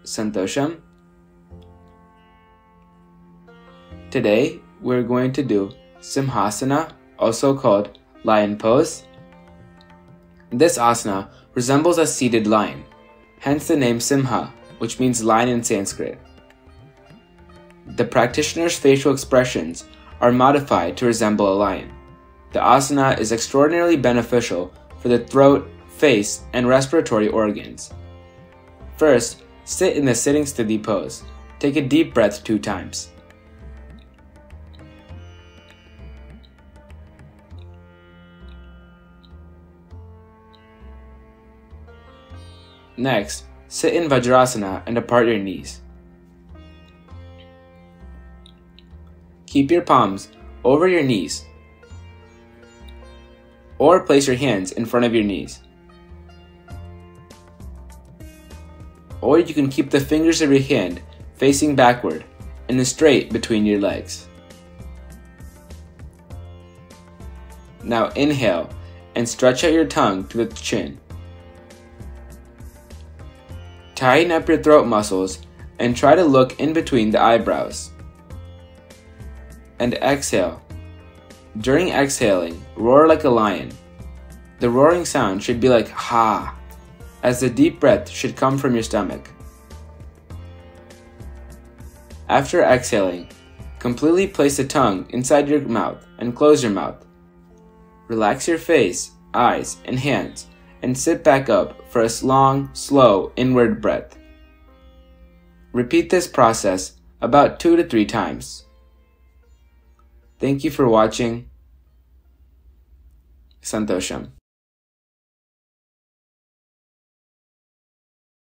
Santosham. Today, we're going to do Simhasana, also called lion pose. This asana resembles a seated lion, hence the name Simha, which means lion in Sanskrit. The practitioner's facial expressions are modified to resemble a lion. The asana is extraordinarily beneficial for the throat, face, and respiratory organs. First, sit in the sitting sthiti pose. Take a deep breath 2 times. Next, sit in Vajrasana and apart your knees. Keep your palms over your knees, or place your hands in front of your knees. Or you can keep the fingers of your hand facing backward and straight between your legs. Now inhale and stretch out your tongue to the chin. Tighten up your throat muscles and try to look in between the eyebrows. And exhale. During exhaling, roar like a lion. The roaring sound should be like ha, as the deep breath should come from your stomach. After exhaling, completely place the tongue inside your mouth and close your mouth. Relax your face, eyes, and hands and sit back up for a long, slow inward breath. Repeat this process about 2 to 3 times. Thank you for watching. Santosham.